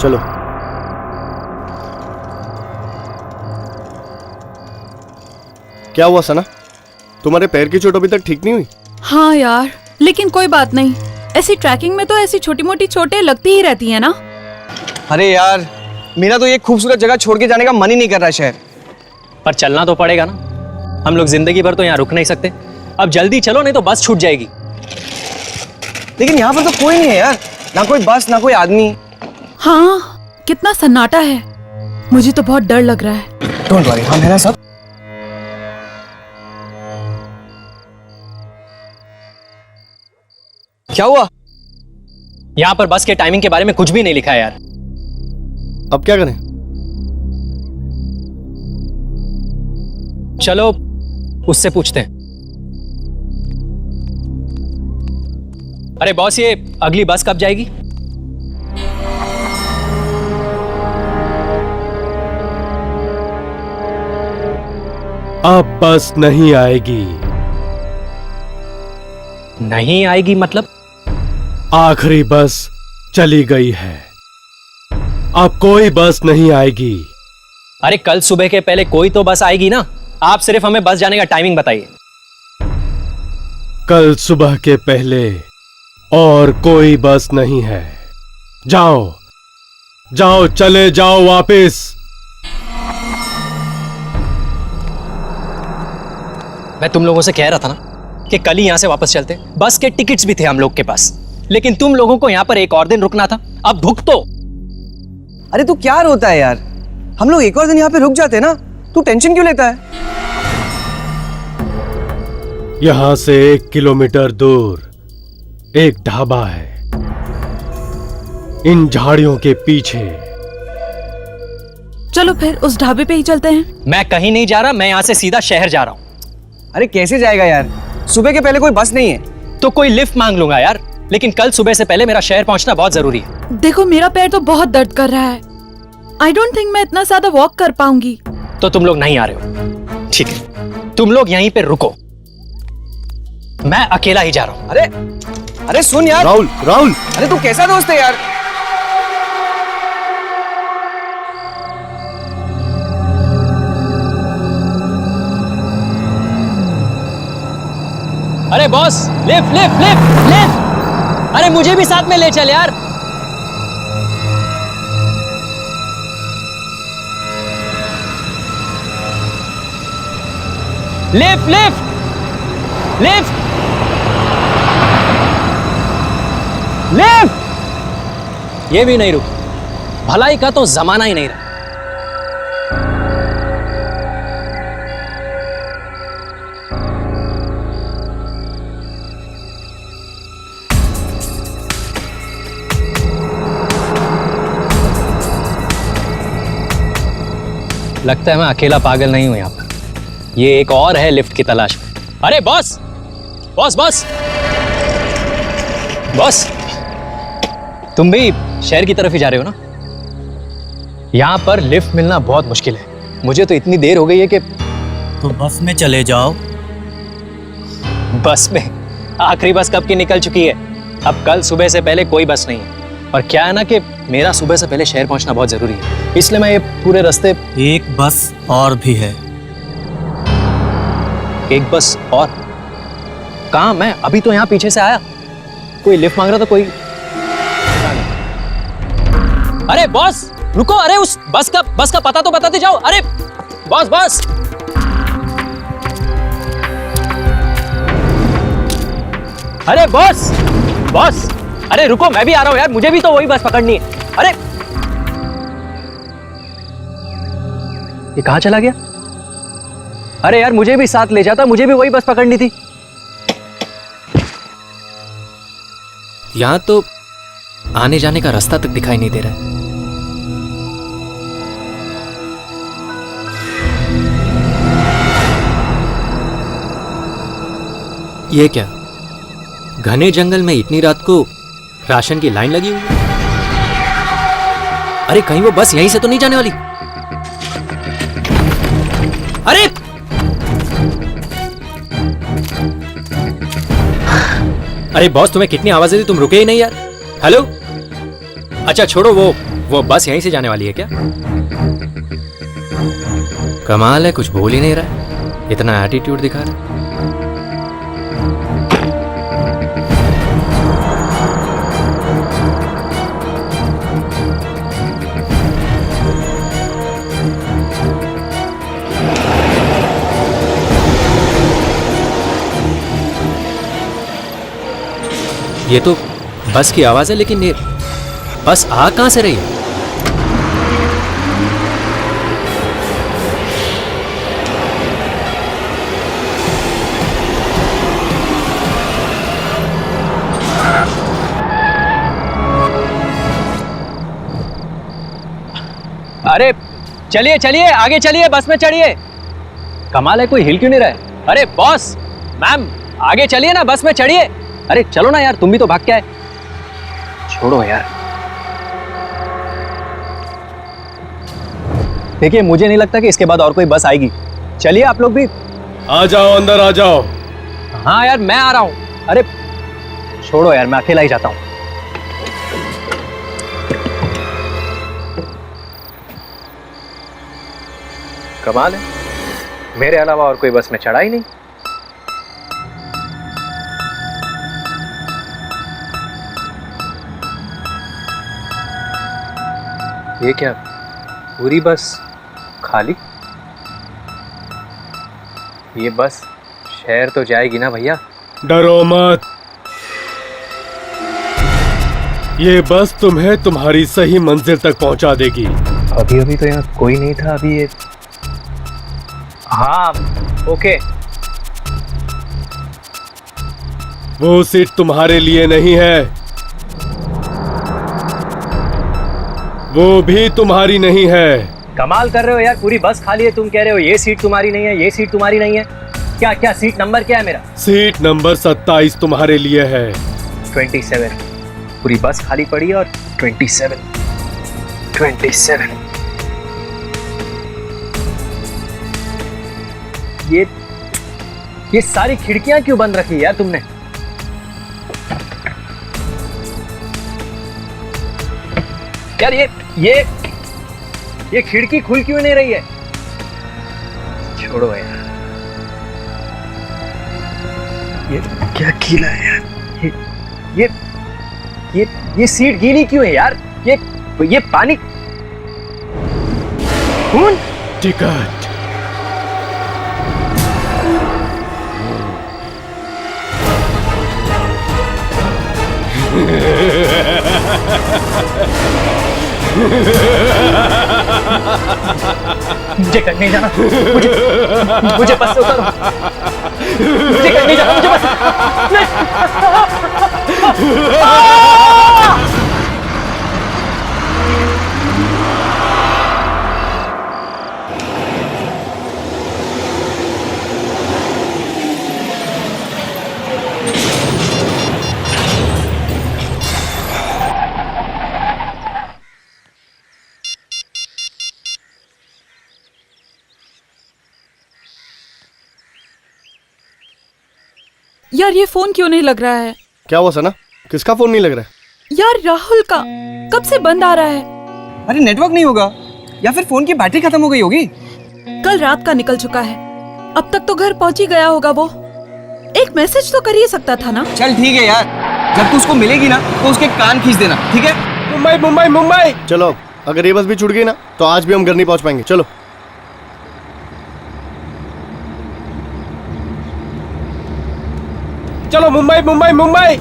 चलो। क्या हुआ सना, तुम्हारे पैर की चोट अभी तक ठीक नहीं हुई? हाँ यार, लेकिन कोई बात नहीं, ऐसी ट्रैकिंग में तो ऐसी छोटी मोटी चोटें लगती ही रहती है ना। अरे यार, मेरा तो ये खूबसूरत जगह छोड़ के जाने का मन ही नहीं कर रहा शहर। पर चलना तो पड़ेगा ना, हम लोग जिंदगी भर तो यहाँ रुक नहीं सकते। अब जल्दी चलो नहीं तो बस छूट जाएगी। लेकिन यहाँ पर तो कोई नहीं है यार, ना कोई बस ना कोई आदमी। हाँ, कितना सन्नाटा है, मुझे तो बहुत डर लग रहा है। डोंट वरी, हम है ना सब। क्या हुआ? यहाँ पर बस के टाइमिंग के बारे में कुछ भी नहीं लिखा है यार। अब क्या करें? चलो उससे पूछते हैं। अरे बॉस, ये अगली बस कब जाएगी? अब बस नहीं आएगी। नहीं आएगी मतलब? आखिरी बस चली गई है, अब कोई बस नहीं आएगी। अरे कल सुबह के पहले कोई तो बस आएगी ना, आप सिर्फ हमें बस जाने का टाइमिंग बताइए। कल सुबह के पहले और कोई बस नहीं है। जाओ जाओ, चले जाओ वापस। मैं तुम लोगों से कह रहा था ना कि कल ही यहां से वापस चलते। बस के टिकट्स भी थे हम लोग के पास, लेकिन तुम लोगों को यहां पर एक और दिन रुकना था। अब भुगतो। अरे तू क्या रोता है यार, हम लोग एक और दिन यहाँ पे रुक जाते ना, तू टेंशन क्यों लेता है? यहां से 1 किलोमीटर दूर एक ढाबा है, इन झाड़ियों के पीछे। चलो फिर उस ढाबे पे ही चलते हैं। मैं कहीं नहीं जा रहा, मैं यहां से सीधा शहर जा रहा हूं। अरे कैसे जाएगा यार, सुबह के पहले कोई बस नहीं है। तो कोई लिफ्ट मांग लूंगा यार, लेकिन कल सुबह से पहले मेरा शहर पहुंचना बहुत जरूरी है। देखो मेरा पैर तो बहुत दर्द कर रहा है, आई डोंट थिंक मैं इतना ज्यादा वॉक कर पाऊंगी। तो तुम लोग नहीं आ रहे हो, ठीक है, तुम लोग यहीं पे रुको, मैं अकेला ही जा रहा हूं। अरे सुन यार। राहुल, राहुल, अरे तू कैसा दोस्त है यार? अरे boss, lift lift lift lift, अरे मुझे भी साथ में ले चल यार। Lift lift lift lift. ये भी नहीं रुक, भलाई का तो जमाना ही नहीं रहा। लगता है मैं अकेला पागल नहीं हूं यहाँ पर, ये एक और है लिफ्ट की तलाश में। अरे बॉस बॉस बॉस बॉस, तुम भी शहर की तरफ ही जा रहे हो ना? यहाँ पर लिफ्ट मिलना बहुत मुश्किल है, मुझे तो इतनी देर हो गई है कि। तो बस में चले जाओ। बस में? आखिरी बस कब की निकल चुकी है, अब कल सुबह से पहले कोई बस नहीं है। और क्या है ना कि मेरा सुबह से पहले शहर पहुंचना बहुत जरूरी है, इसलिए मैं ये पूरे रास्ते। एक बस और भी है। एक बस और? कहाँ? मैं अभी तो यहाँ पीछे से आया, कोई लिफ्ट मांग रहा था कोई। अरे बॉस रुको, अरे उस बस का पता तो बताते जाओ। अरे बॉस बॉस, अरे बॉस बॉस, अरे रुको, मैं भी आ रहा हूं यार, मुझे भी तो वही बस पकड़नी है। अरे ये कहां चला गया? अरे यार मुझे भी साथ ले जाता, मुझे भी वही बस पकड़नी थी। यहां तो आने जाने का रास्ता तक दिखाई नहीं दे रहा है। ये क्या, घने जंगल में इतनी रात को राशन की लाइन लगी हुई है? अरे कहीं वो बस यहीं से तो नहीं जाने वाली? अरे अरे बॉस, तुम्हें कितनी आवाजें दी, तुम रुके ही नहीं यार। हेलो, अच्छा छोड़ो, वो वो बस यहीं से जाने वाली है क्या? कमाल है, कुछ बोल ही नहीं रहा है, इतना एटीट्यूड दिखा रहा है। ये तो बस की आवाज है, लेकिन ये बस आ कहां से रही है? अरे चलिए चलिए, आगे चलिए, बस में चढ़िए। कमाल है, कोई हिल क्यों नहीं रहा है? अरे बॉस, मैम, आगे चलिए ना, बस में चढ़िए। अरे चलो ना यार, तुम भी तो भाग के आए। छोड़ो यार। देखिए, मुझे नहीं लगता कि इसके बाद और कोई बस आएगी। चलिए आप लोग भी। आ जाओ, अंदर आ जाओ। हाँ यार, मैं आ रहा हूं। अरे छोड़ो यार, मैं अकेला ही जाता हूं। कमाल है, मेरे अलावा और कोई बस में चढ़ा ही नहीं। ये क्या, पूरी बस खाली? ये बस शहर तो जाएगी ना भैया? डरो मत, ये बस तुम्हें तुम्हारी सही मंजिल तक पहुंचा देगी। अभी अभी तो यहाँ कोई नहीं था। अभी ये, हाँ ओके। वो सीट तुम्हारे लिए नहीं है, वो भी तुम्हारी नहीं है। कमाल कर रहे हो यार, पूरी बस खाली है, तुम कह रहे हो ये सीट तुम्हारी नहीं है, ये सीट तुम्हारी नहीं है। क्या क्या सीट नंबर क्या है मेरा? सीट नंबर 27 तुम्हारे लिए है। 27। पूरी बस खाली पड़ी है और 27। ये सारी खिड़कियां क्यों बंद रखी यार तुमने? यार ये खिड़की खुल क्यों नहीं रही है? छोड़ो यार, ये क्या गीला है यार? ये सीट गीली क्यों है यार? ये पानी, खून। टिकट। मुझे कहीं नहीं जाना, मुझे बस से उतारो। मुझे कहीं नहीं जाना, मुझे बस यार ये फोन क्यों नहीं लग रहा है? क्या हुआ सना, किसका फोन नहीं लग रहा है? यार राहुल का कब से बंद आ रहा है। अरे नेटवर्क नहीं होगा, या फिर फोन की बैटरी खत्म हो गई होगी। कल रात का निकल चुका है, अब तक तो घर पहुंच ही गया होगा वो। एक मैसेज तो कर ही सकता था ना। चल ठीक है यार, जब तू उसको मिलेगी ना तो उसके कान खींच देना, ठीक है? मुंबई मुंबई मुंबई। चलो, अगर ये बस भी छूट गई ना तो आज भी हम घर नहीं पहुंच पाएंगे। चलो। चलो मुंबई मुंबई मुंबई।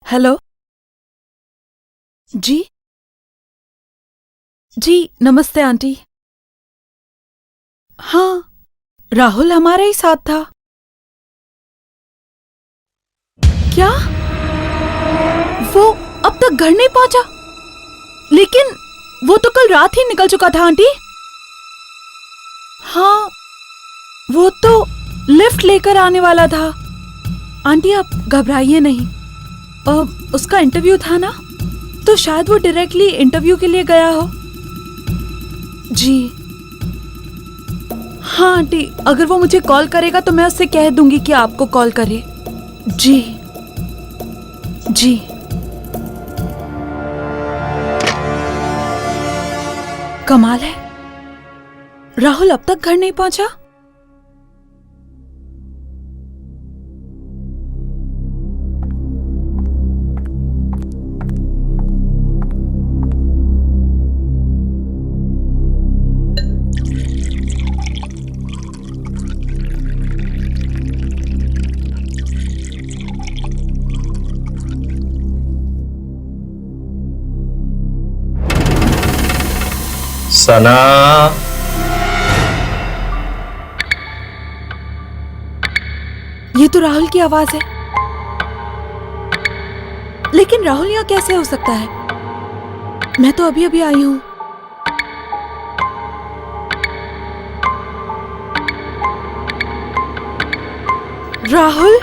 हेलो जी जी नमस्ते आंटी। हाँ, राहुल हमारे ही साथ था। क्या वो अब तक घर नहीं पहुंचा? लेकिन वो तो कल रात ही निकल चुका था आंटी। हाँ, वो तो लिफ्ट लेकर आने वाला था। आंटी आप घबराइए नहीं। उसका इंटरव्यू था ना, तो शायद वो डायरेक्टली इंटरव्यू के लिए गया हो। जी हाँ आंटी, अगर वो मुझे कॉल करेगा तो मैं उससे कह दूंगी कि आपको कॉल करे। जी जी। कमाल है, राहुल अब तक घर नहीं पहुंचा। सना, ये तो राहुल की आवाज है। लेकिन राहुल यहाँ कैसे हो सकता है? मैं तो अभी अभी आई हूं। राहुल,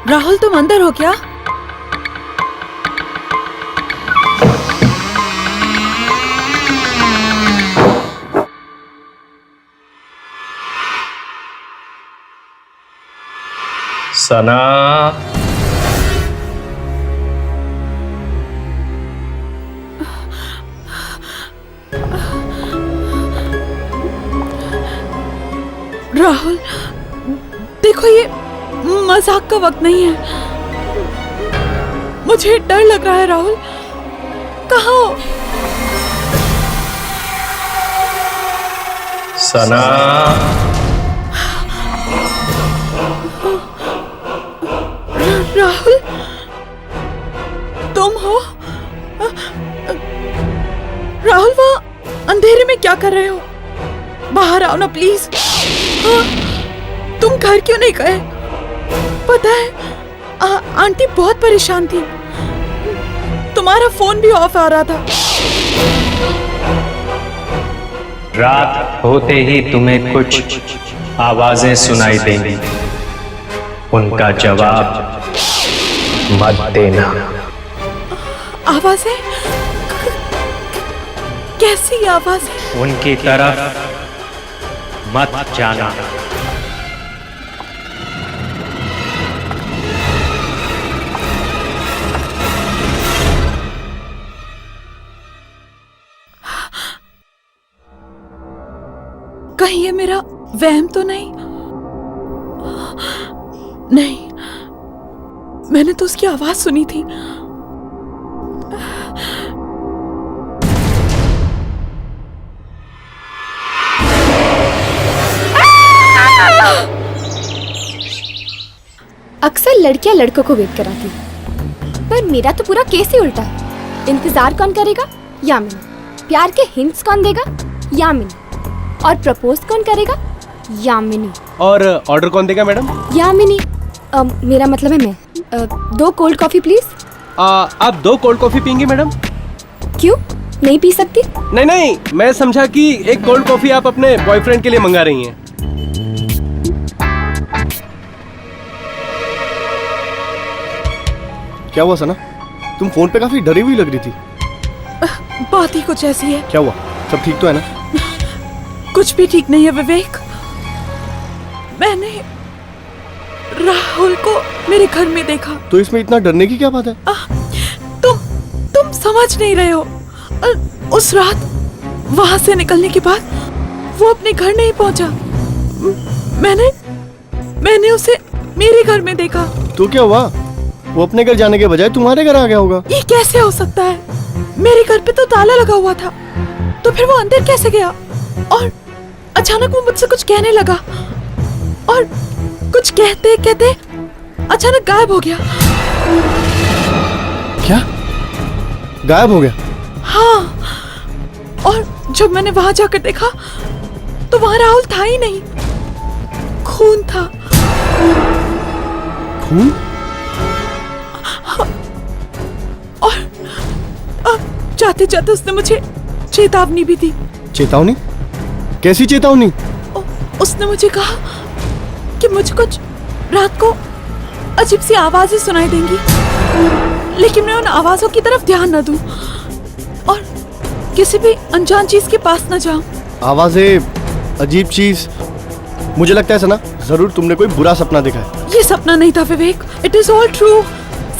राहुल तुम अंदर हो क्या? सना, राहुल देखो, ये मजाक का वक्त नहीं है। मुझे डर लग रहा है। राहुल कहाँ हो? सना, राहुल तुम हो? राहुल वहाँ अंधेरे में क्या कर रहे हो? बाहर आओ ना प्लीज। तुम घर क्यों नहीं गए? पता है आंटी बहुत परेशान थी। तुम्हारा फोन भी ऑफ आ रहा था। रात होते ही तुम्हें कुछ आवाजें सुनाई देंगी, उनका जवाब मत देना। आवाजें? कैसी आवाजें? उनकी तरफ मत जाना। कहीं ये मेरा वहम तो नहीं? नहीं, मैंने तो उसकी आवाज सुनी थी। अक्सर लड़कियां लड़कों को वेट कराती, पर मेरा तो पूरा केस ही उल्टा है। इंतजार कौन करेगा? यामिनी। प्यार के हिंट्स कौन देगा? यामिनी। और प्रपोज कौन करेगा? यामिनी। और ऑर्डर कौन देगा मैडम? यामिनी। मेरा मतलब है मैं। 2 कोल्ड कॉफी प्लीज। आप 2 कोल्ड कॉफी पियेंगी मैडम? क्यों नहीं पी सकती? नहीं नहीं, मैं समझा कि एक कोल्ड कॉफी आप अपने बॉयफ्रेंड के लिए मंगा रही हैं। क्या हुआ सना? तुम फोन पे काफी डरी हुई लग रही थी। बात ही कुछ ऐसी है। क्या हुआ? सब ठीक तो है ना? कुछ भी ठीक नहीं है विवेक। मैंने राहुल को मेरे घर में देखा। तो इसमें इतना डरने की क्या बात है? तुम समझ नहीं रहे हो। उस रात वहां से निकलने के बाद वो अपने घर नहीं पहुंचा। मैंने उसे मेरे घर में देखा। तो क्या हुआ? वो अपने घर जाने के बजाय तुम्हारे घर आ गया होगा। ये कैसे हो सकता है? मेरे घर पे तो ताला लगा हुआ था, तो फिर वो अंदर कैसे गया? और अचानक वो मुझसे कुछ कहने लगा। और कुछ कहते कहते अचानक गायब हो गया। क्या? गायब हो गया? हाँ, और जब मैंने वहां जाकर देखा तो वहां राहुल था ही नहीं, खून था। खून? और जाते जाते उसने मुझे चेतावनी भी दी। चेतावनी? कैसी चेतावनी? उसने मुझे कहा कि मुझे कुछ रात को अजीब सी आवाजें सुनाई देंगी, लेकिन मैं उन आवाजों की तरफ ध्यान न दूं और किसी भी अनजान चीज के पास न जाऊं। आवाजें, अजीब चीज। मुझे लगता है सना, जरूर तुमने कोई बुरा सपना देखा है। ये सपना नहीं था विवेक, इट इज ऑल ट्रू।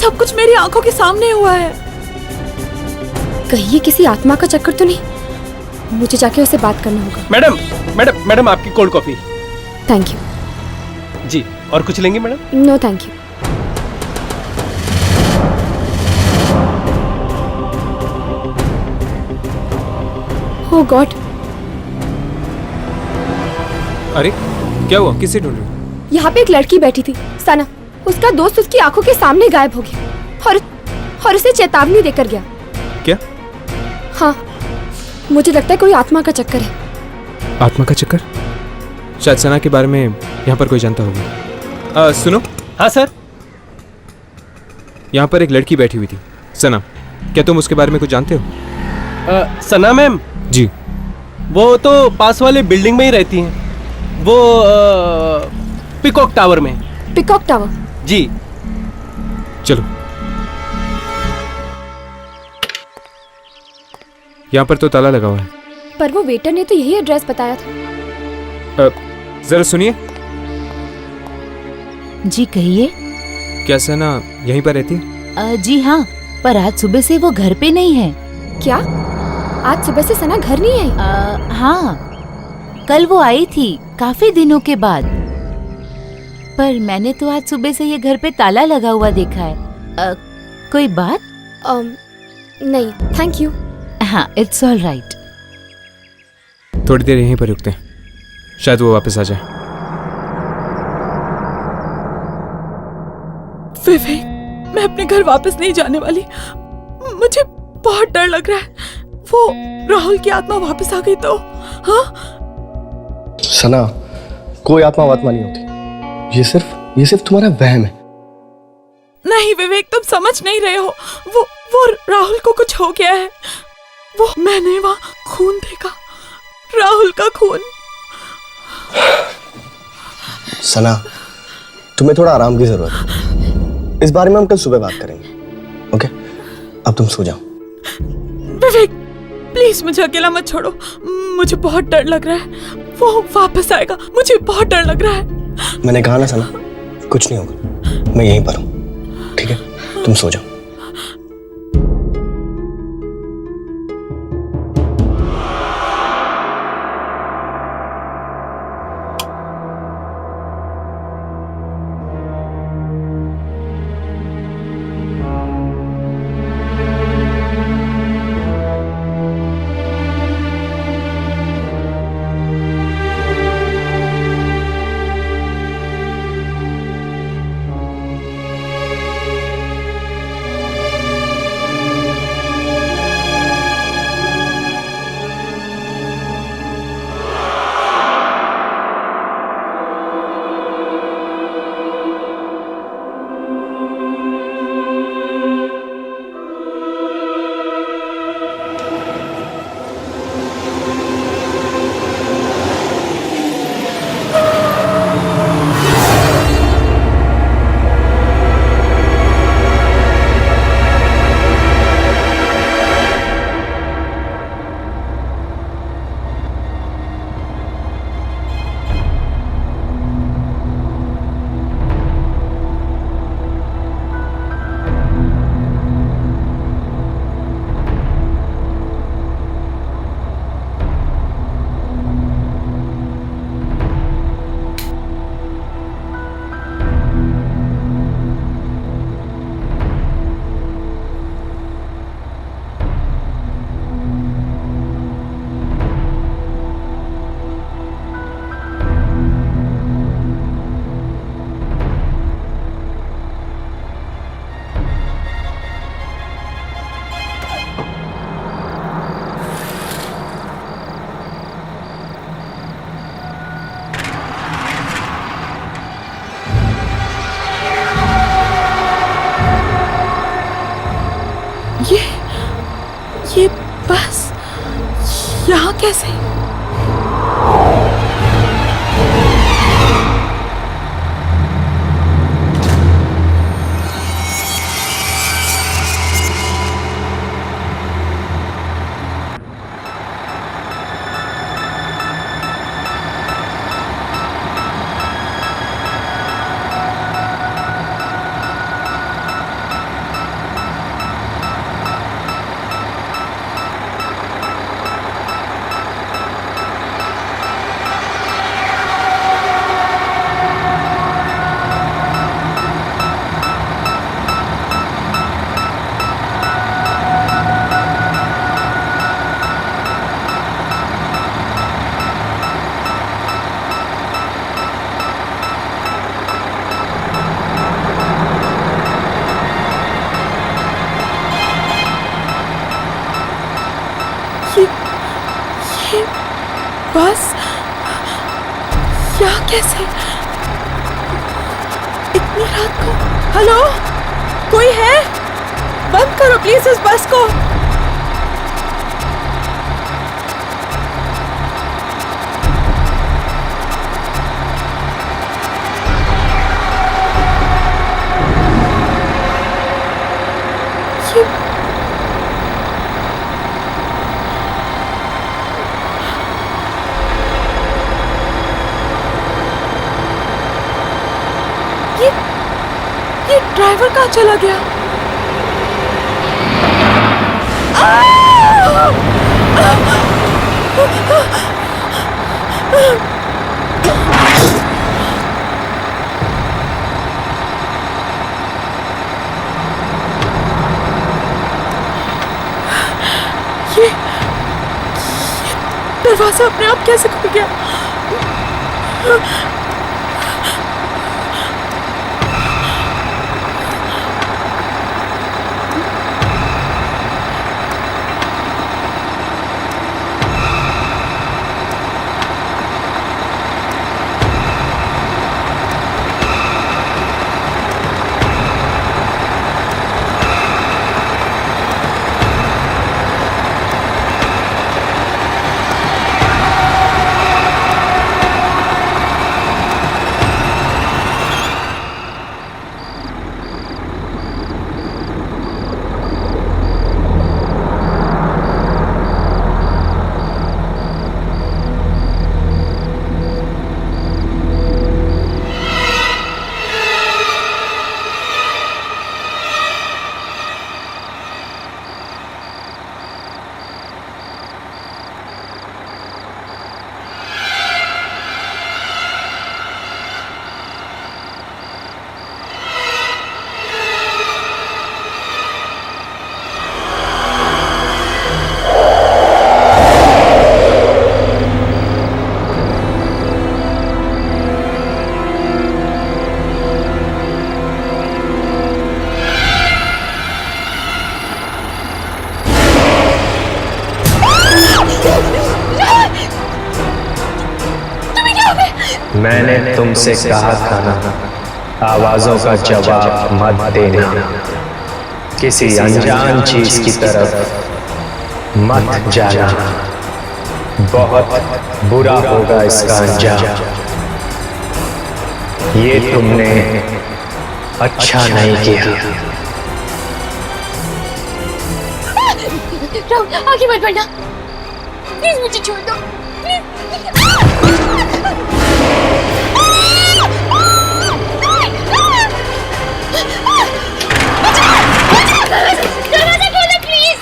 सब कुछ मेरी आंखों के सामने हुआ है। कहीं ये किसी आत्मा का चक्कर तो नहीं? मुझे जाके उससे बात करना होगा। मैडम मैडम मैडम, आपकी कोल्ड कॉफी। Thank you. जी, और कुछ लेंगे madam? No thank you. Oh God, अरे क्या हुआ? किसे ढूंढ रहे हो? यहाँ पे एक लड़की बैठी थी, सना। उसका दोस्त उसकी आंखों के सामने गायब हो गया और उसे चेतावनी देकर गया। क्या? हाँ, मुझे लगता है कोई आत्मा का चक्कर है। आत्मा का चक्कर? शायद सना के बारे में यहाँ पर कोई जानता होगा। सुनो। हाँ सर। यहाँ पर एक लड़की बैठी हुई थी, सना। क्या तुम उसके बारे में कुछ जानते हो? सना मैम? जी। वो तो पास वाले बिल्डिंग में ही रहती हैं। वो पिकॉक टावर में। Peacock tower? जी। चलो। यहाँ पर तो ताला लगा हुआ है। पर वो वेटर ने तो यही एड्रेस बताया था। जरा सुनिए। जी कहिए। क्या सना यहीं पर रहती है? जी हाँ, पर आज सुबह से वो घर पे नहीं है। क्या? आज सुबह से सना घर नहीं आई? हाँ, कल वो आई थी काफी दिनों के बाद, पर मैंने तो आज सुबह से ये घर पे ताला लगा हुआ देखा है। कोई बात? नहीं, थैंक यू। हाँ, इट्स ऑल राइट। थोड़ी देर यहीं पर रुकते हैं, शायद वो वापस आ जाए। विवेक, मैं अपने घर वापस नहीं जाने वाली। मुझे बहुत डर लग रहा है। वो राहुल की आत्मा वापस आ गई तो? हाँ सना, कोई आत्मा वात्मा नहीं होती। ये सिर्फ तुम्हारा वहम है। नहीं विवेक, तुम समझ नहीं रहे हो। वो राहुल को कुछ हो गया है। वो मैंने वहां खून देखा, राहुल का खून। सना, तुम्हें थोड़ा आराम की जरूरत है। इस बारे में हम कल सुबह बात करेंगे। ओके, अब तुम सो जाओ। विवेक प्लीज मुझे अकेला मत छोड़ो। मुझे बहुत डर लग रहा है। वो वापस आएगा, मुझे बहुत डर लग रहा है। मैंने कहा ना सना, कुछ नहीं होगा। मैं यहीं पर हूँ, ठीक है? तुम सो जाओ। ये बस यहाँ कैसे? ये बस यहाँ कैसे? इतनी रात को? हेलो, कोई है? बंद करो प्लीज इस बस को। ये ड्राइवर कहाँ चला गया? ये दरवाजा अपने आप कैसे खुल गया? मैंने तुमसे कहा था ना, आवाजों का जवाब मत देना, किसी अनजान चीज की तरफ मत जाना, बहुत बुरा होगा इसका अंजाम। ये तुमने अच्छा नहीं किया। राहुल, आगे मत बढ़ना, प्लीज मुझे छोड़ दो, प्लीज। दरवाजा खोलो प्लीज।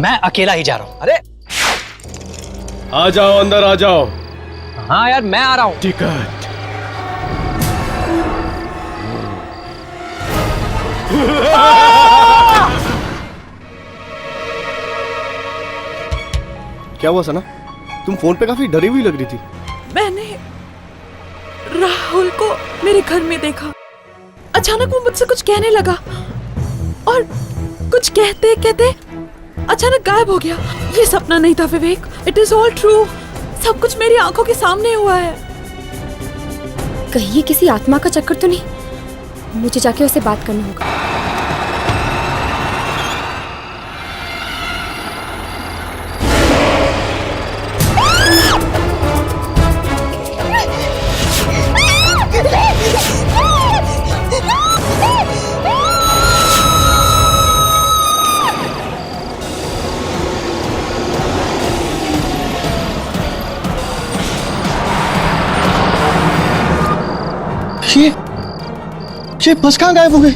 मैं अकेला ही जा रहा हूँ। अरे आ जाओ, अंदर आ जाओ। हाँ यार, मैं आ रहा हूँ। टिकट। क्या हुआ सना? तुम फोन पे काफी डरी हुई लग रही थी। मैंने राहुल को मेरे घर में देखा। अचानक वो मुझसे कुछ कहने लगा और कुछ कहते कहते अचानक गायब हो गया। ये सपना नहीं था विवेक, इट इज ऑल ट्रू। सब कुछ मेरी आंखों के सामने हुआ है। कहीं ये किसी आत्मा का चक्कर तो नहीं? मुझे जाके उससे बात करना होगा। ये बस कहाँ गायब हो गई?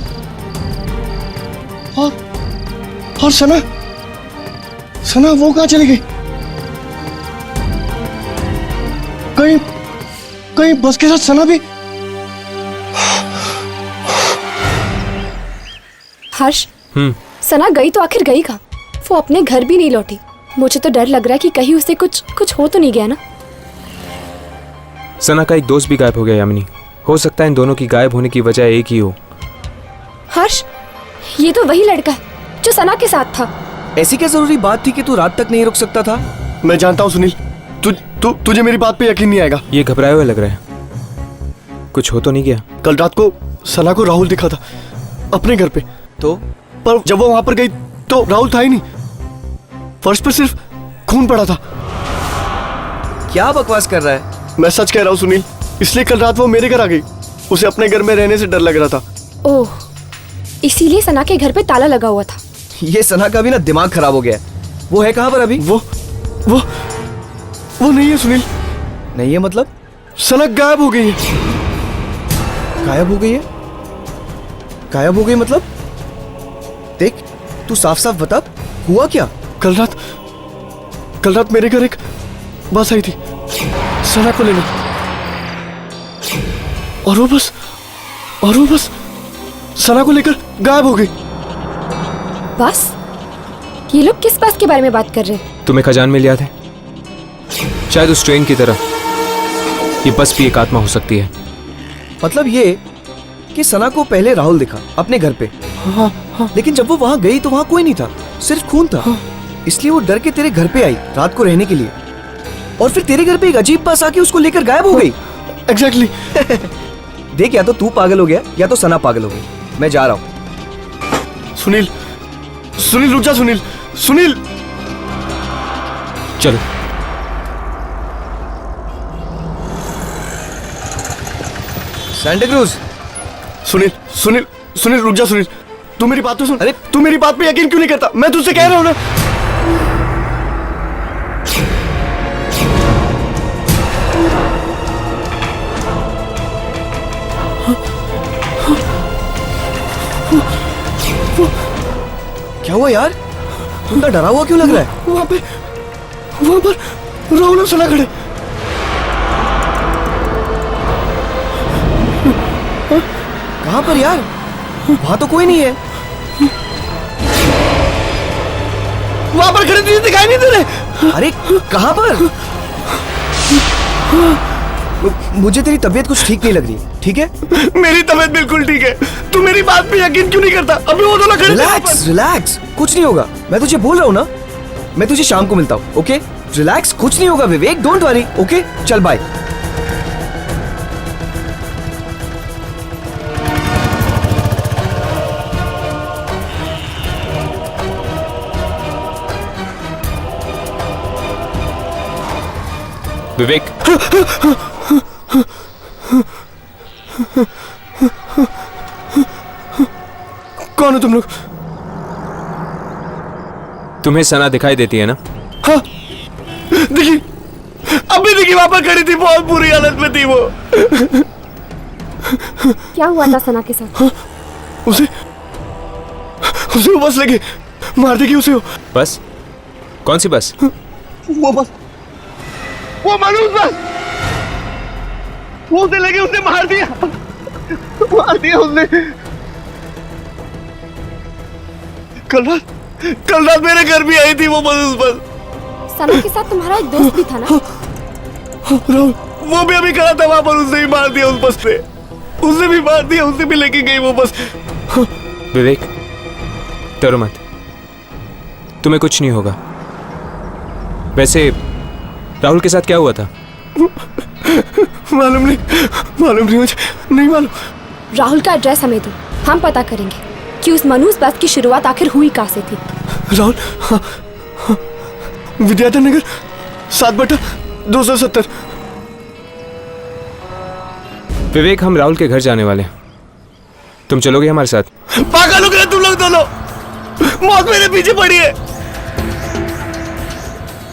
और सना वो कहाँ चली गई? कहीं बस के साथ सना भी? हर्ष, सना गई तो आखिर गई कहाँ? वो अपने घर भी नहीं लौटी। मुझे तो डर लग रहा है कि कहीं उसे कुछ हो तो नहीं गया ना। सना का एक दोस्त भी गायब हो गया यामिनी। हो सकता है इन दोनों की गायब होने की वजह एक ही हो। हर्ष, ये तो वही लड़का है जो सना के साथ था। ऐसी क्या जरूरी बात थी कि तू रात तक नहीं रुक सकता था? मैं जानता हूँ सुनील, तुझे मेरी बात पे यकीन नहीं आएगा। ये घबराए हुए लग रहा है। कुछ हो तो नहीं गया? कल रात को सना को राहुल दिखा था अपने घर पे। तो पर जब वो वहां पर गई तो राहुल था ही नहीं। फर्श पर सिर्फ खून पड़ा था। क्या बकवास कर रहा है? मैं सच कह रहा हूँ सुनील, इसलिए कल रात वो मेरे घर आ गई। उसे अपने घर में रहने से डर लग रहा था। ओह, इसीलिए सना के घर पे ताला लगा हुआ था। ये सना का भी ना दिमाग खराब हो गया है। वो है कहाँ पर अभी? वो नहीं है सुनील। नहीं है मतलब? सना गायब हो गई है। गायब हो गई है? गायब हो गई मतलब? देख, तू साफ साफ बता, हुआ क्या? कल रात मेरे घर एक बस आई थी सना को लेने, और वो बस सना को लेकर गायब हो गई। बस? ये लोग किस बस के बारे में बात कर रहे हैं? तुम्हें खजान में लिया था? शायद उस ट्रेन की तरह ये बस भी एक आत्मा हो सकती है। मतलब ये कि सना को पहले राहुल दिखा अपने घर पे। हाँ। लेकिन जब वो वहां गई तो वहां कोई नहीं था, सिर्फ खून था। इसलिए वो डर के तेरे घर पे आई रात को रहने के लिए, और फिर तेरे घर पे एक अजीब बस आके उसको लेकर गायब हो गई। एग्जैक्टली। देख, या तो तू पागल हो गया या तो सना पागल हो गई। मैं जा रहा हूं। सुनील रुक जा। सुनील चलो। Santa cruise. सुनील रुक जा। सुनील, तू मेरी बात तो सुन। अरे तू मेरी बात पे यकीन क्यों नहीं करता? मैं तुझसे कह रहा हूं ना। क्या हुआ यार? तू इतना डरा हुआ क्यों लग रहा है? वहां पर राहुल और सना खड़े। कहां पर यार? वहां तो कोई नहीं है। वहां पर खड़े तुझे दिखाई नहीं दे रहे? अरे कहां पर? मुझे तेरी तबीयत कुछ ठीक नहीं लग रही, ठीक है? मेरी तबीयत बिल्कुल ठीक है। तू मेरी बात पे यकीन क्यों नहीं करता? अभी वो दोनों खड़े। रिलैक्स, कुछ नहीं होगा। मैं तुझे बोल रहा हूँ ना, मैं तुझे शाम को मिलता हूँ, ओके? रिलैक्स, कुछ नहीं होगा विवेक, डोंट वरी, ओके? चल बाय। विवेक, कौन हो तुम लोग? तुम्हें सना दिखाई देती है ना? हाँ, देखी, अभी देखी वहां पर खड़ी थी, बहुत बुरी हालत में थी वो। क्या हुआ था सना के साथ? हाँ, उसे वो बस लगी, मार देगी उसे वो। बस? कौन सी बस? वो बस, वो मनुष्य बस, वो उसे लगे, उसने मार दिया उसने। कल रात मेरे घर भी आई थी वो मनुष्य बस। सना के साथ तुम्हारा एक दोस्त भी था ना? राहुल, वो भी अभी कहा था वहां पर, उसने भी मार दिया उस बस पे, उसने भी मार दिया, उसने भी लेके गई वो बस। विवेक, डरो मत, तुम्हें कुछ नहीं होगा। वैसे राहुल के साथ क्या हुआ था? मालूम नहीं मुझे, नहीं मालूम। राहुल का एड्रेस हमें दो, हम पता करेंगे कि उस मनुष्य बस की शुरुआत आखिर हुई कहाँ से थी। राहुल, विद्याधर नगर 7/270। विवेक, हम राहुल के घर जाने वाले हैं, तुम चलोगे हमारे साथ? पागल हो गए तुम लोग दोनों, मौत मेरे पीछे पड़ी है,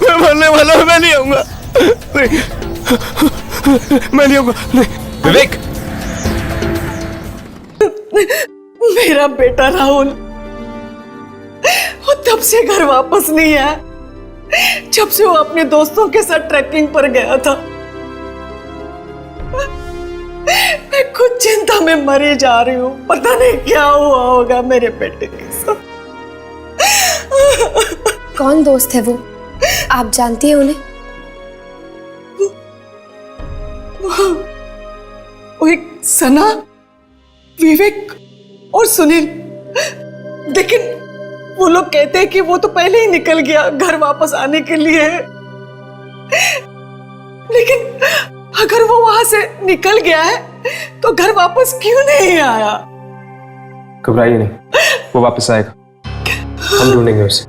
मैं मरने वाला हूं, मैं नहीं आऊंगा, मैं नहीं आऊंगा, नहीं। विवेक, मेरा बेटा राहुल वो तब से घर वापस नहीं आया जब से वो अपने दोस्तों के साथ ट्रैकिंग पर गया था। मैं खुद चिंता में मरी जा रही हूँ, पता नहीं क्या हुआ होगा मेरे बेटे के साथ। कौन दोस्त है वो, आप जानती हैं उन्हें? वो एक सना, विवेक और सुनील, लेकिन वो लोग कहते हैं कि वो तो पहले ही निकल गया घर वापस आने के लिए। लेकिन अगर वो वहां से निकल गया है तो घर वापस क्यों नहीं आया? घबराइए नहीं, वो वापस आएगा, हम ढूंढेंगे उसे।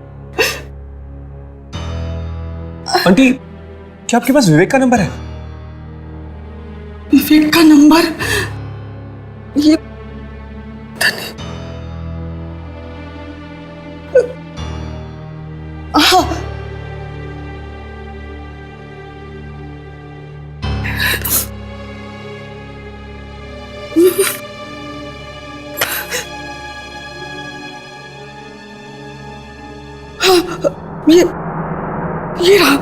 आंटी, क्या आपके पास विवेक का नंबर है? विवेक का नंबर? ये हाँ, ये रहा,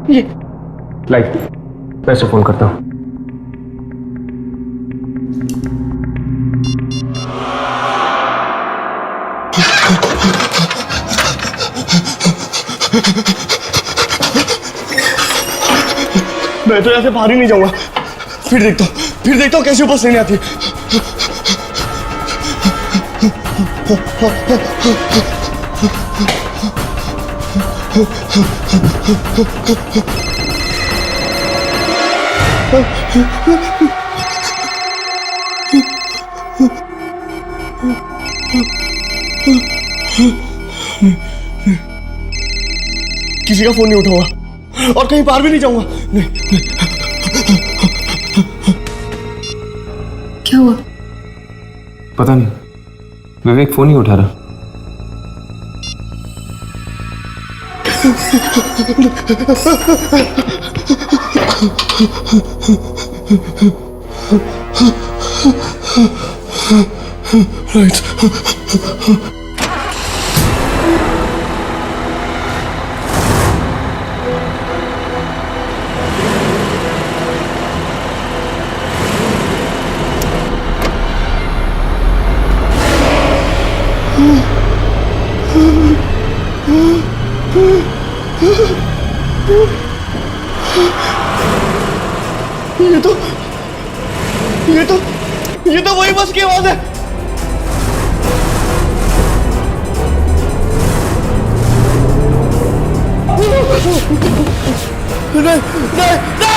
ये लाइक, मैं उसे फोन करता हूँ। मैं तो ऐसे बाहर ही नहीं जाऊंगा, फिर देखता हूँ कैसे बस नहीं आती। किसी का फोन नहीं उठाऊंगा और कहीं बाहर भी नहीं जाऊंगा। नहीं। क्या हुआ? पता नहीं, विवेक फोन नहीं उठा रहा। राइट। ये तो वही बस की आवाज है। नहीं, नहीं, नहीं!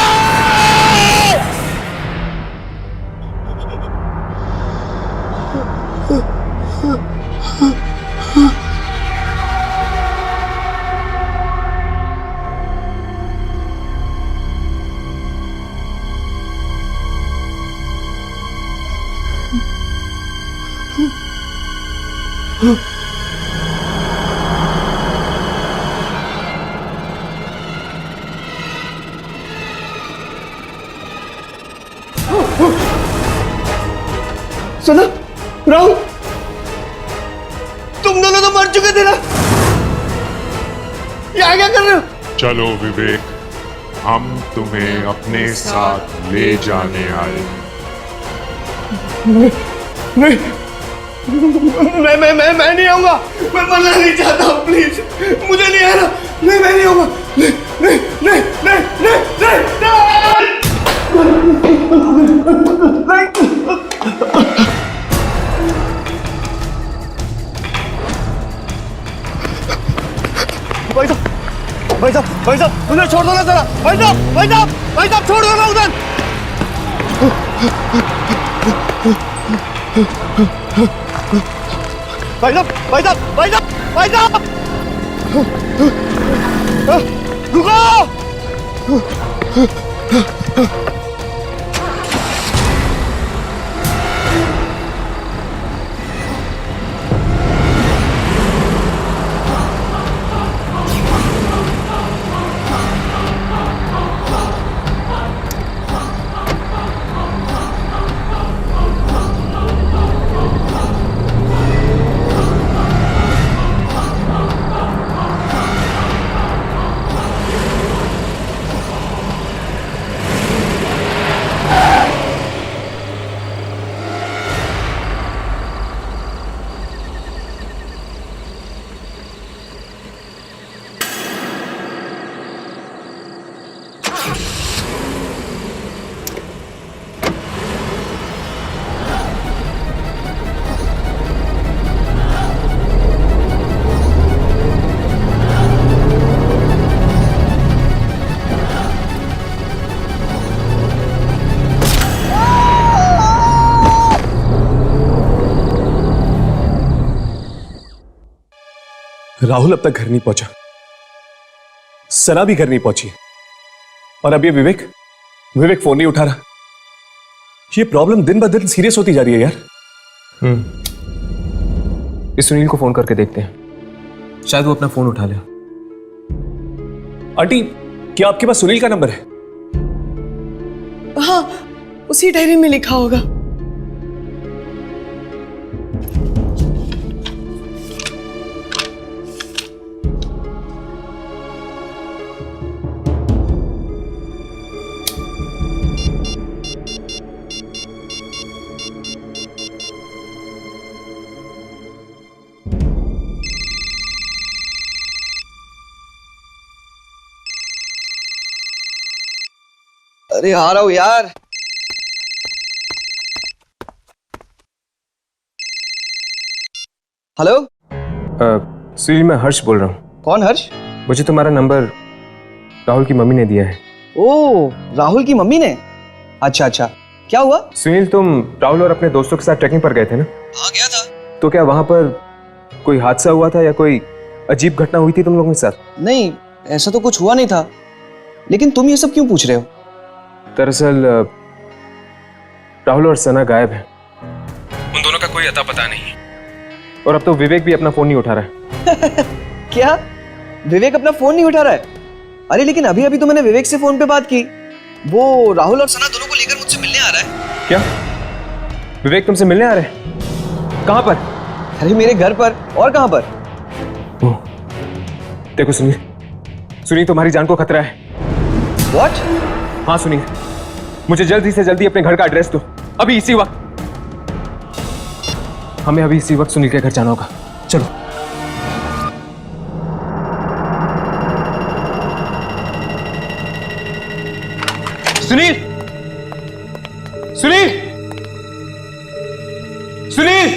सना, राहुल, तुम दोनों तो मर चुके थे ना? यहाँ क्या कर रहे हो? चलो विवेक, हम तुम्हें अपने साथ ले जाने आए। नहीं, मैं नहीं आऊंगा। मैं मरना नहीं चाहता हूँ, प्लीज मुझे नहीं आना। नहीं, मैं नहीं आऊंगा। नहीं, नहीं, नहीं, नहीं, नहीं, भाई साहब, उधर छोड़ दो ना जरा। भाई साहब, छोड़ दो ना उधर। भाई साहब, रुको। राहुल अब तक घर नहीं पहुंचा, सना भी घर नहीं पहुंची, और अब ये विवेक फोन नहीं उठा रहा। ये प्रॉब्लम दिन ब दिन सीरियस होती जा रही है यार। इस सुनील को फोन करके देखते हैं, शायद वो अपना फोन उठा ले। आंटी, क्या आपके पास सुनील का नंबर है? हाँ, उसी डायरी में लिखा होगा। अरे आ रहा हूँ यार। हेलो, सुनील, मैं हर्ष बोल रहा हूँ। कौन हर्ष? मुझे तुम्हारा नंबर राहुल की मम्मी ने दिया है। ओ, राहुल की मम्मी ने? अच्छा, क्या हुआ? सुनील, तुम राहुल और अपने दोस्तों के साथ ट्रैकिंग पर गए थे ना? हाँ, गया था। तो क्या वहां पर कोई हादसा हुआ था या कोई अजीब घटना हुई थी तुम लोगों के साथ? नहीं, ऐसा तो कुछ हुआ नहीं था, लेकिन तुम ये सब क्यों पूछ रहे हो? दरअसल राहुल और सना गायब हैं। उन दोनों का कोई अता पता नहीं है, और अब तो विवेक भी अपना फोन नहीं उठा रहा है। क्या? विवेक अपना फोन नहीं उठा रहा है? अरे लेकिन अभी तो मैंने विवेक से फोन पे बात की। वो राहुल और सना दोनों को लेकर मुझसे मिलने आ रहा है। क्या विवेक तुमसे मिलने आ रहे हैं? कहां पर? अरे मेरे घर पर। और कहां पर? देखो सुनील, तुम्हारी जान को खतरा है। What? हाँ सुनील, मुझे जल्दी से जल्दी अपने घर का एड्रेस दो, अभी इसी वक्त। हमें अभी इसी वक्त सुनील के घर जाना होगा। चलो। सुनील, सुनील, सुनील!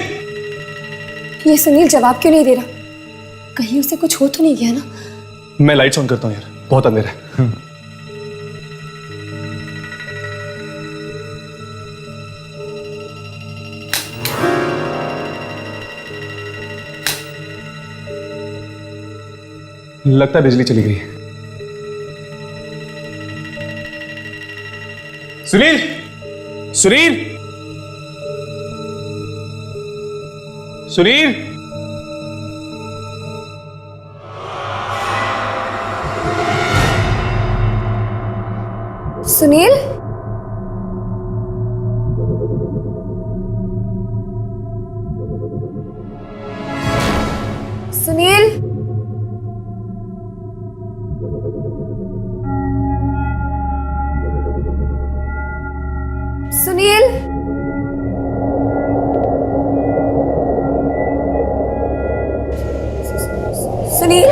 ये सुनील जवाब क्यों नहीं दे रहा? कहीं उसे कुछ हो तो नहीं गया ना? मैं लाइट्स ऑन करता हूँ यार, बहुत अंधेरा है। लगता है बिजली चली गई। सुनील, सुनील, सुनील! सुनील? सुनील? सुनील,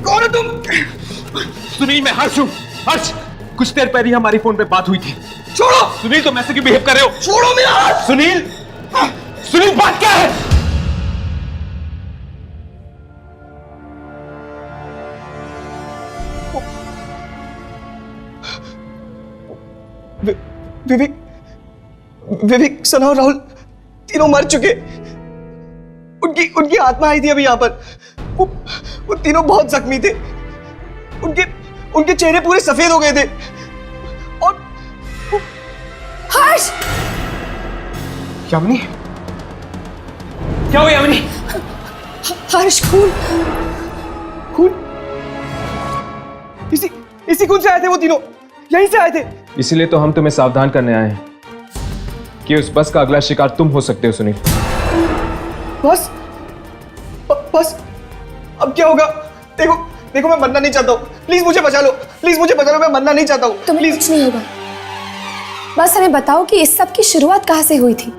कौन हो तुम? सुनील, मैं हर्ष हूँ। हर्ष, कुछ देर पहले हमारी फोन पे बात हुई थी। छोड़ो सुनील, तुम ऐसे क्यों बिहेव कर रहे हो? छोड़ो मेरा हाथ। सुनील, सुनील, बात क्या है? विवेक, विवेक, सना और राहुल तीनों मर चुके। उनकी उनकी आत्मा आई थी अभी यहाँ पर। वो तीनों बहुत जख्मी थे। उनके चेहरे पूरे सफेद हो गए थे। और हर्ष! यामिनी, क्या हुआ यामिनी? हर्ष, खून। खून? इसी खून से आए थे वो तीनों, यहीं से आए थे। इसीलिए तो हम तुम्हें सावधान करने आए हैं कि उस बस का अगला शिकार तुम हो सकते हो सुनील। बस अब क्या होगा? देखो मैं मरना नहीं चाहता हूँ। प्लीज मुझे बचा लो, प्लीज मुझे बचा लो, मैं मरना नहीं चाहता हूँ। तुम्हें कुछ नहीं होगा। बस हमें बताओ कि इस सब की शुरुआत कहाँ से हुई थी?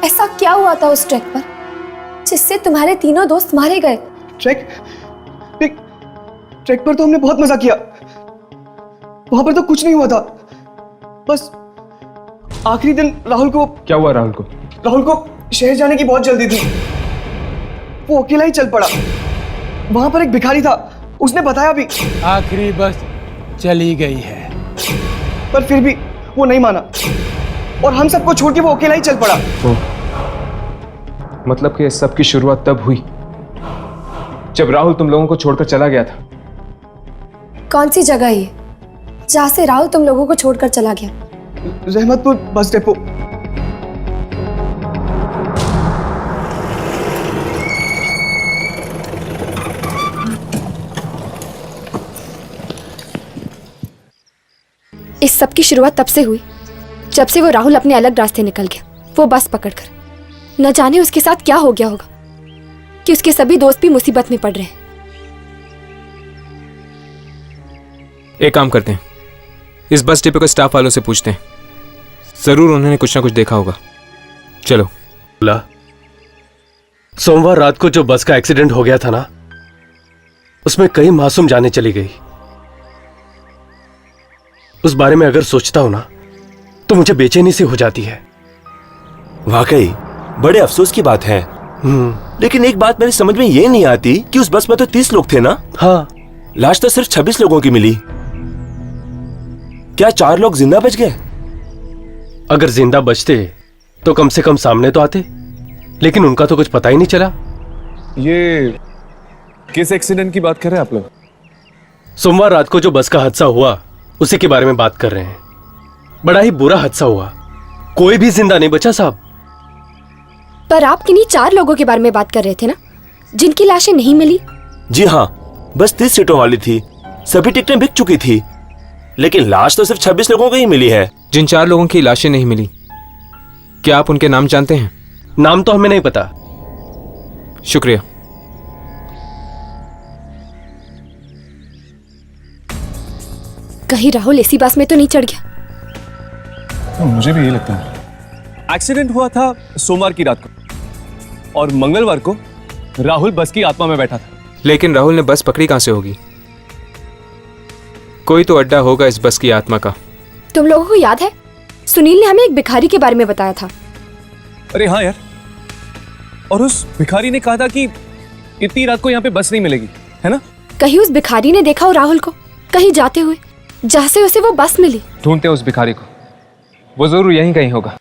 ऐसा क्या हुआ था उस ट्रैक पर जिससे तुम्हारे तीनों दोस्त मारे गए? ट्रैक पर तो हमने बहुत मजा किया। वहां पर तो कुछ नहीं हुआ था। बस आखिरी दिन राहुल को। क्या हुआ राहुल को? राहुल को शहर जाने की बहुत जल्दी थी। वो अकेला ही चल पड़ा। वहां पर एक भिखारी था, उसने बताया भी। आखिरी बस चली गई है, पर फिर भी वो नहीं माना और हम सबको छोड़ के वो अकेला ही चल पड़ा। मतलब कि इस सब की शुरुआत तब हुई जब राहुल तुम लोगों को छोड़कर चला गया था। कौन सी जगह है जहां से राहुल तुम लोगों को छोड़कर चला गया? Rahmatpur bus depot. इस सब की शुरुआत तब से हुई जब से वो राहुल अपने अलग रास्ते निकल गया, वो बस पकड़कर। न जाने उसके साथ क्या हो गया होगा कि उसके सभी दोस्त भी मुसीबत में पड़ रहे हैं। एक काम करते हैं, इस बस डिपो के स्टाफ वालों से पूछते हैं, जरूर उन्होंने कुछ ना कुछ देखा होगा। चलो। सोमवार रात को जो बस का एक्सीडेंट हो गया था ना, उसमें कई मासूम जानें चली गई। उस बारे में अगर सोचता हूं ना तो मुझे बेचैनी सी हो जाती है। वाकई बड़े अफसोस की बात है। लेकिन एक बात मेरी समझ में ये नहीं आती कि उस बस में तो 30 लोग थे ना? हाँ। लाश तो सिर्फ 26 लोगों की मिली। क्या 4 लोग जिंदा बच गए? अगर जिंदा बचते तो कम से कम सामने तो आते, लेकिन उनका तो कुछ पता ही नहीं चला। ये किस एक्सीडेंट की बात कर रहे हैं आप लोग? सोमवार रात को जो बस का हादसा हुआ उसी के बारे में बात कर रहे हैं। बड़ा ही बुरा हादसा हुआ, कोई भी जिंदा नहीं बचा साहब। पर आप किन्हीं 4 लोगों के बारे में बात कर रहे थे ना, जिनकी लाशें नहीं मिली? जी हाँ, बस 30 सीटों वाली थी, सभी टिकटें बिक चुकी थी, लेकिन लाश तो सिर्फ 26 लोगों की ही मिली है। जिन 4 लोगों की लाशें नहीं मिली, क्या आप उनके नाम जानते हैं? नाम तो हमें नहीं पता। शुक्रिया। कहीं राहुल इसी बस में तो नहीं चढ़ गया? मुझे भी यही लगता है। एक्सीडेंट हुआ था सोमवार की रात को और मंगलवार को राहुल बस की आत्मा में बैठा था। लेकिन राहुल ने बस पकड़ी कहां से होगी? कोई तो अड्डा होगा इस बस की आत्मा का। तुम लोगों को याद है सुनील ने हमें एक भिखारी के बारे में बताया था? अरे हाँ यार, और उस भिखारी ने कहा था कि इतनी रात को यहाँ पे बस नहीं मिलेगी, है ना? कहीं उस भिखारी ने देखा हो राहुल को कहीं जाते हुए, जहाँ से उसे वो बस मिली? ढूंढते हैं उस भिखारी को, वो जरूर यहीं कहीं होगा।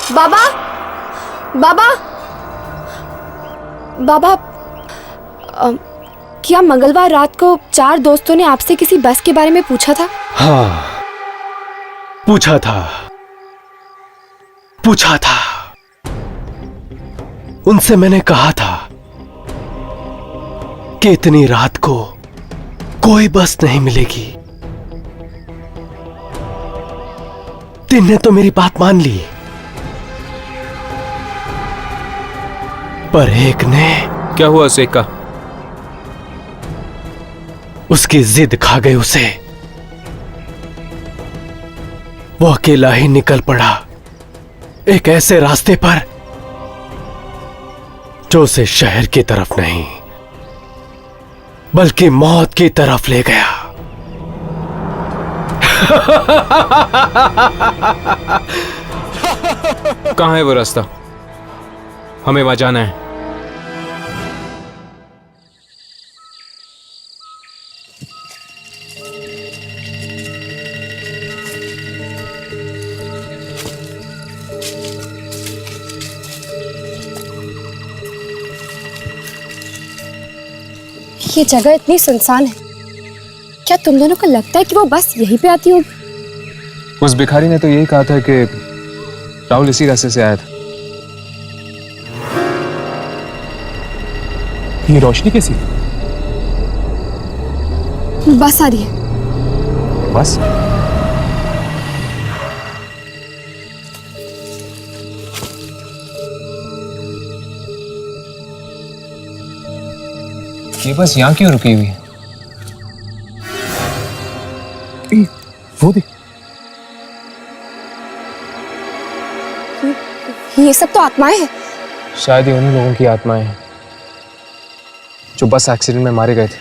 बाबा बाबा बाबा क्या मंगलवार रात को 4 दोस्तों ने आपसे किसी बस के बारे में पूछा था? हाँ, पूछा था। उनसे मैंने कहा था कि इतनी रात को कोई बस नहीं मिलेगी। 3 ने तो मेरी बात मान ली, पर 1 ने। क्या हुआ उस एक का? उसकी जिद खा गई उसे। वो अकेला ही निकल पड़ा एक ऐसे रास्ते पर जो उसे शहर की तरफ नहीं बल्कि मौत की तरफ ले गया। कहां है वो रास्ता? हमें वहां जाना है। ये जगह इतनी सुनसान है, क्या तुम दोनों को लगता है कि वो बस यहीं पे आती होगी? उस भिखारी ने तो यही कहा था कि राहुल इसी रास्ते से आया था। ये रोशनी कैसी? बस आ रही है। बस? ये बस यहां क्यों रुकी हुई है? वो देख, ये सब तो आत्माएं हैं। शायद ये उन्हीं लोगों की आत्माएं हैं जो बस एक्सीडेंट में मारे गए थे।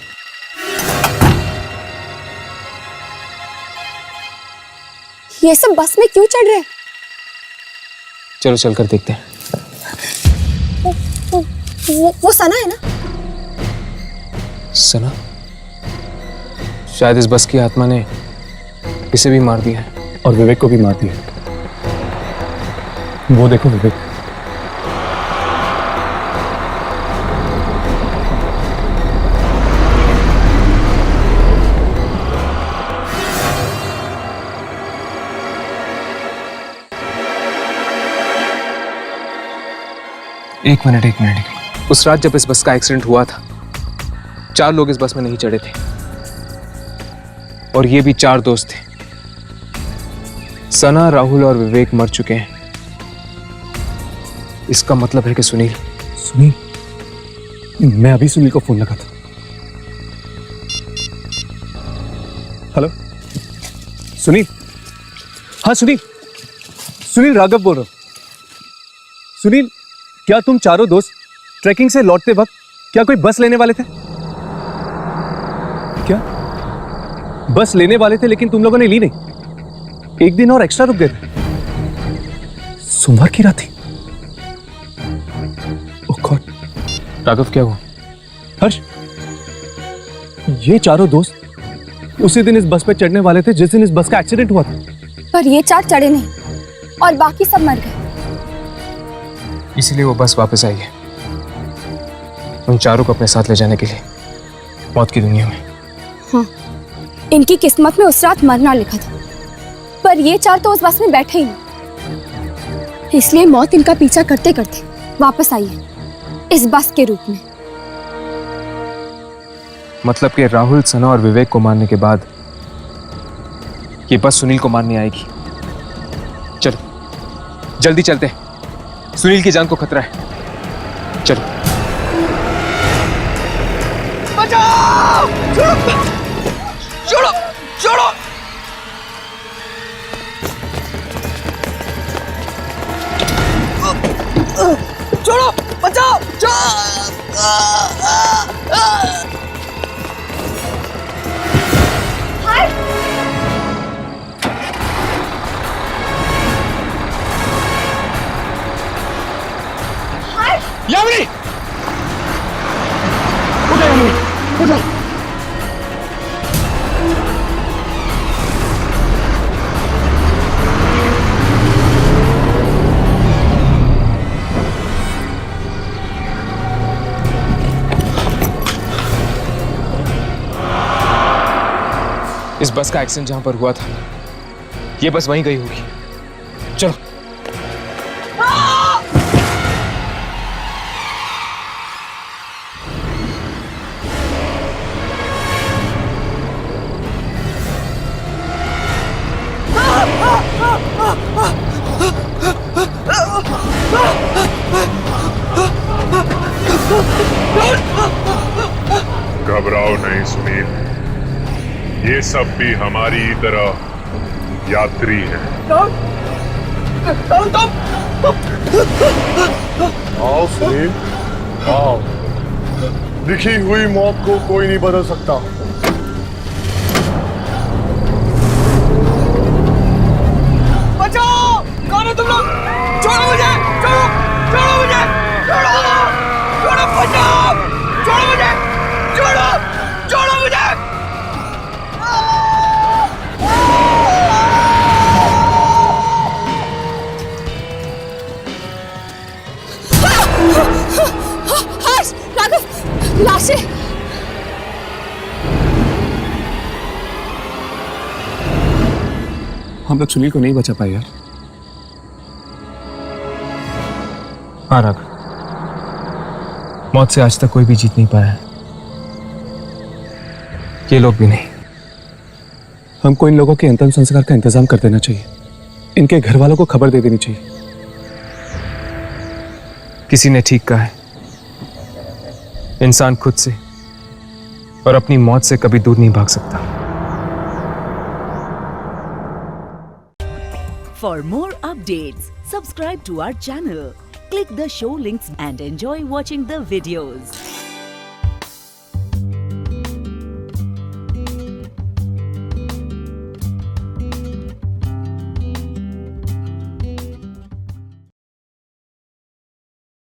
ये सब बस में क्यों चढ़ रहे हैं? चलो चलकर देखते हैं। वो सना है ना? सना? शायद इस बस की आत्मा ने इसे भी मार दिया है और विवेक को भी मार दिया। वो देखो विवेक। एक मिनट। उस रात जब इस बस का एक्सीडेंट हुआ था 4 लोग इस बस में नहीं चढ़े थे और ये भी 4 दोस्त थे। सना, राहुल और विवेक मर चुके हैं। इसका मतलब है कि सुनील। मैं अभी सुनील को फोन लगा था। हेलो सुनील। हाँ सुनील राघव बोल रहा हूं। सुनील, क्या तुम चारों दोस्त ट्रैकिंग से लौटते वक्त क्या कोई बस लेने वाले थे? क्या बस लेने वाले थे लेकिन तुम लोगों ने ली नहीं? 1 दिन और एक्स्ट्रा रुक गए थे। सोमवार की रात थी। ओह गॉड। राघव, क्या हुआ? हर्ष, ये चारों दोस्त उसी दिन इस बस पे चढ़ने वाले थे जिस दिन इस बस का एक्सीडेंट हुआ था। पर ये 4 चढ़े नहीं और बाकी सब मर गए। इसीलिए वो बस वापस आई है उन चारों को अपने साथ ले जाने के लिए मौत की दुनिया में। हाँ, इनकी किस्मत में उस रात मरना लिखा था, पर ये 4 तो उस बस में बैठे ही नहीं, इसलिए मौत इनका पीछा करते करते वापस आई है इस बस के रूप में। मतलब कि राहुल, सना और विवेक को मारने के बाद ये बस सुनील को मारने आएगी। चलो जल्दी चलते हैं, सुनील की जान को खतरा है। चलो। बचाओ! छोड़ो! छोड़ो! छोड़ो! बचाओ! यामिनी! उठो यामिनी! उठो! इस बस का एक्सीडेंट जहां पर हुआ था, ये बस वहीं गई होगी। चलो। घबराओ नहीं सुनील, ये सब भी हमारी तरह यात्री है। आओ सुनील, आओ। लिखी हुई मौत को कोई नहीं बदल सकता। बचाओ! कौन है तुम लोग? छोड़ो मुझे! छोड़ो! छोड़ो मुझे! छोड़ो! छोड़ो! बचाओ! छोड़ो मुझे! छोड़ो! छोड़ो मुझे! हर्ष, राघव, लाशें। हम लोग सुनील को नहीं बचा पाए यार। हाँ राघव, मौत से आज तक कोई भी जीत नहीं पाया है, ये लोग भी नहीं। हमको इन लोगों के अंतिम संस्कार का इंतजाम कर देना चाहिए। इनके घर वालों को खबर दे देनी चाहिए। किसी ने ठीक कहा है, इंसान खुद से और अपनी मौत से कभी दूर नहीं भाग सकता। For more updates, subscribe to our channel, click the show links and enjoy watching the videos.